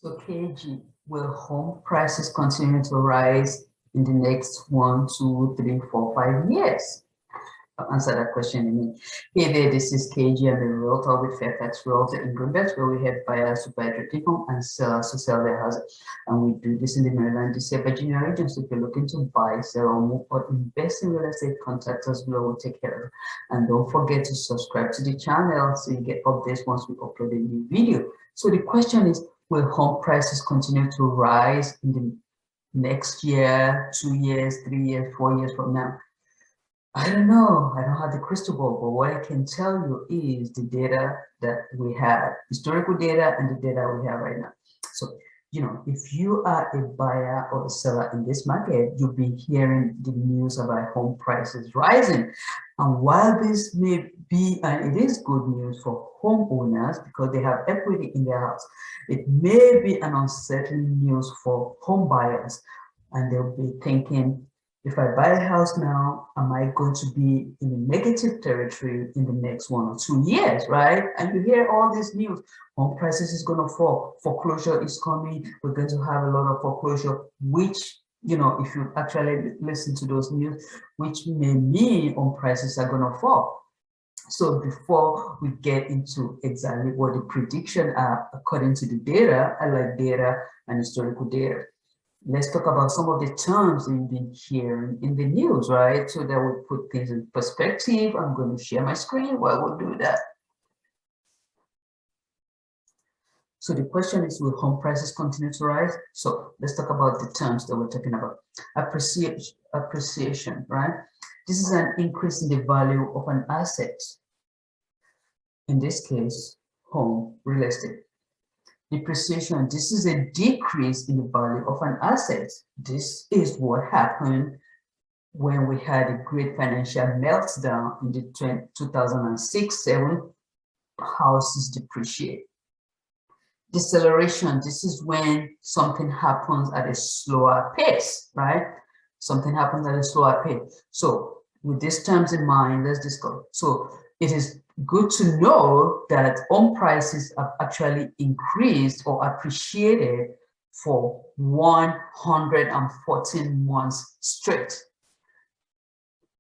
So KG, will home prices continue to rise in the next 1, 2, 3, 4, 5 years? I'll answer that question in a minute. Hey there, this is KG. I'm a realtor with Fairfax Realtor in Greenbelt, where we help buyers to buy attractive home and sellers to sell their houses. And we do this in the Maryland, DC, Virginia region. So if you're looking to buy, sell, or move, or invest in real estate, contact us below. We'll take care of it. And don't forget to subscribe to the channel so you get updates once we upload a new video. So the question is, will home prices continue to rise in the next year, 2 years, 3 years, 4 years from now? I don't know. I don't have the crystal ball, but what I can tell you is the data that we have, historical data and the data we have right now. So, if you are a buyer or a seller in this market, you'll be hearing the news about home prices rising. And while this may be, and it is good news for homeowners because they have equity in their house, it may be an uncertain news for home buyers, and they'll be thinking, if I buy a house now, am I going to be in a negative territory in the next 1 or 2 years, right? And you hear all this news, home prices is going to fall, foreclosure is coming, we're going to have a lot of foreclosure, which, if you actually listen to those news, which may mean home prices are going to fall. So before we get into exactly what the prediction are according to the data, I like data and historical data. Let's talk about some of the terms you've been hearing in the news, right? So that will put things in perspective. I'm going to share my screen while we'll do that. So the question is, will home prices continue to rise? So let's talk about the terms that we're talking about. Appreciation, right? This is an increase in the value of an asset. In this case, home, real estate. Depreciation, this is a decrease in the value of an asset. This is what happened when we had a great financial meltdown in the 2006-7, houses depreciate. Deceleration, this is when something happens at a slower pace, right? Something happens at a slower pace. So with these terms in mind, let's discuss. So it is good to know that home prices have actually increased or appreciated for 114 months straight.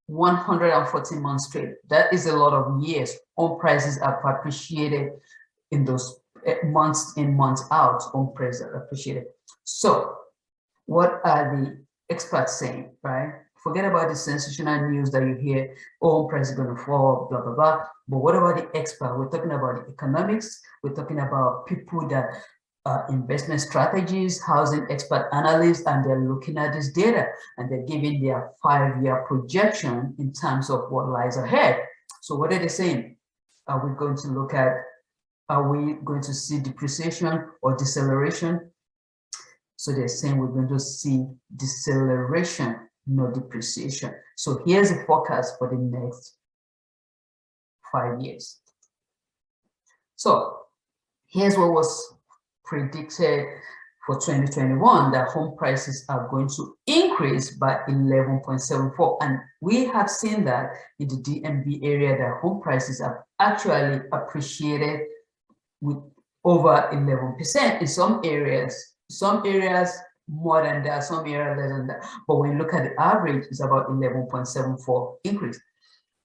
114 months straight. That is a lot of years. Home prices have appreciated in those months in, months out. Home prices are appreciated. So what are the experts saying, right? Forget about the sensational news that you hear, home price is going to fall, blah, blah, blah. But what about the expert? We're talking about the economics. We're talking about people that investment strategies, housing expert analysts, and they're looking at this data and they're giving their 5-year projection in terms of what lies ahead. So what are they saying? Are we going to see depreciation or deceleration? So they're saying we're going to see deceleration, no depreciation. So here's a forecast for the next 5 years. So here's what was predicted for 2021, that home prices are going to increase by 11.74. And we have seen that in the DMV area, that home prices have actually appreciated with over 11% in some areas more than that, some areas less than that. But when you look at the average, it's about 11.74 increase.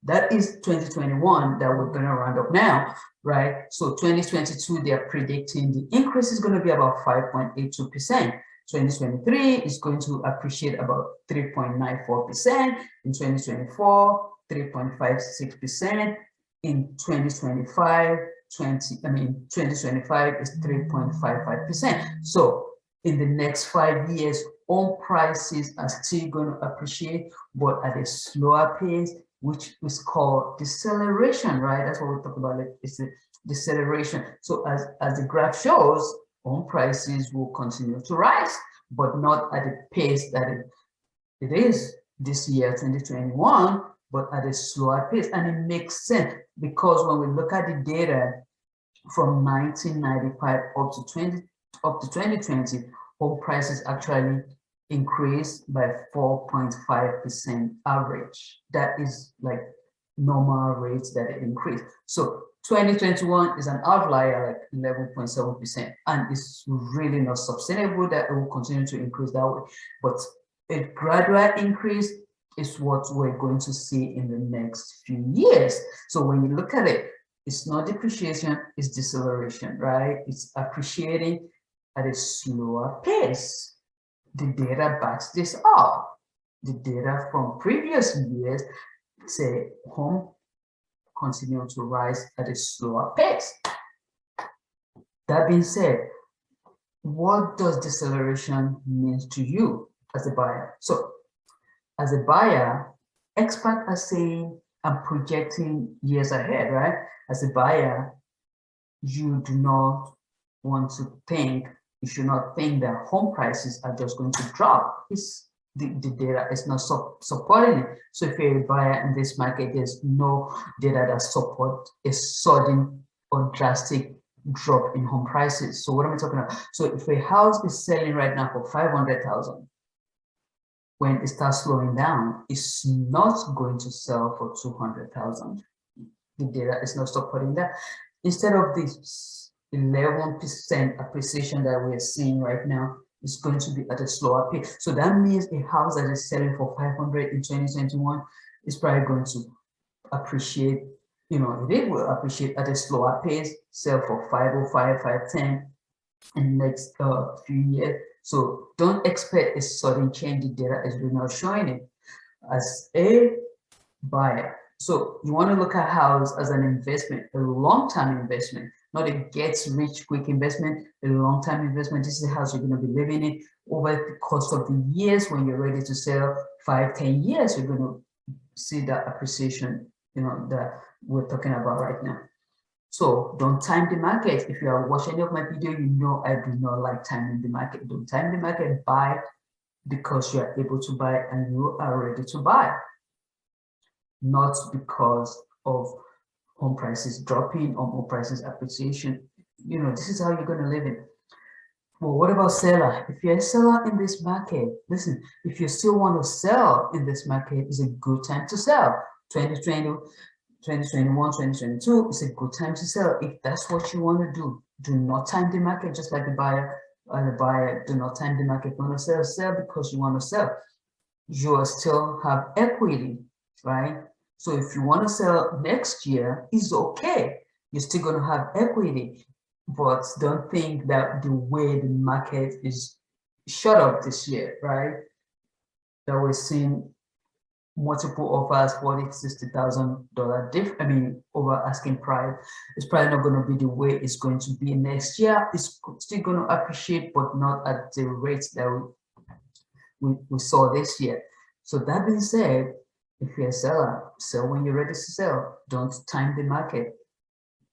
That is 2021 that we're going to round up now, right? So 2022, they're predicting the increase is going to be about 5.82%. 2023 is going to appreciate about 3.94%. In 2024, 3.56%. In 2025, 2025 is 3.55%. So in the next 5 years, home prices are still going to appreciate, but at a slower pace, which is called deceleration, right? That's what we're talking about. It's a deceleration. So as the graph shows, home prices will continue to rise, but not at the pace that it is this year, 2021, but at a slower pace. And it makes sense because when we look at the data from 1995 up to 2020, home prices actually increased by 4.5% average. That is like normal rates that it increased. So 2021 is an outlier, like 11.7%, and it's really not sustainable that it will continue to increase that way. But a gradual increase is what we're going to see in the next few years. So when you look at it, it's not depreciation, it's deceleration, right? It's appreciating at a slower pace. The data backs this up. The data from previous years say home continue to rise at a slower pace. That being said, what does deceleration mean to you as a buyer? So as a buyer, experts are saying I'm projecting years ahead, right? As a buyer, you do not want to think, you should not think that home prices are just going to drop. The data is not supporting it. So if you're a buyer in this market, there's no data that support a sudden or drastic drop in home prices. So what am I talking about? So if a house is selling right now for 500,000, when it starts slowing down, it's not going to sell for 200,000. The data is not supporting that. Instead of this 11% appreciation that we're seeing right now, is going to be at a slower pace. So that means a house that is selling for 500 in 2021 is probably going to appreciate, it will appreciate at a slower pace, sell for 505, 510 in the next few years. So don't expect a sudden change. The data is really not showing it. As a buyer, so you want to look at house as an investment, a long-term investment, not a get-rich-quick investment, a long-term investment. This is a house you're going to be living in over the course of the years. When you're ready to sell, 5-10 years, you're going to see that appreciation, that we're talking about right now. So don't time the market. If you are watching any of my video, you know I do not like timing the market. Don't time the market. Buy because you are able to buy and you are ready to buy, not because of home prices dropping or home prices appreciation. This is how you're going to live it. Well, what about seller? If you're a seller in this market, listen, if you still want to sell in this market, it's a good time to sell. 2020, 2021, 2022 is a good time to sell. If that's what you want to do not time the market just like the buyer. Do not time the market. You want to sell because you want to sell. You still have equity, right? So if you want to sell next year, it's okay. You're still going to have equity, but don't think that the way the market is shut up this year, right? That we're seeing multiple offers, $40,000, $60,000 over asking price. It's probably not going to be the way it's going to be next year. It's still going to appreciate, but not at the rates that we saw this year. So that being said, if you're a seller, sell when you're ready to sell. Don't time the market.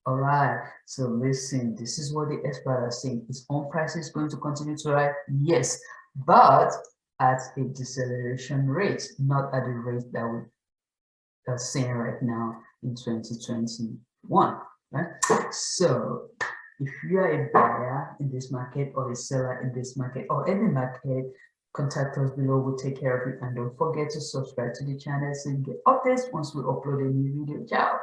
All right. So listen, this is what the experts are saying. Is home prices going to continue to rise? Yes, but at a deceleration rate, not at the rate that we are seeing right now in 2021. Right? So if you are a buyer in this market or a seller in this market or any market, contact us below. We'll take care of it. And don't forget to subscribe to the channel so you get updates once we upload a new video. Ciao.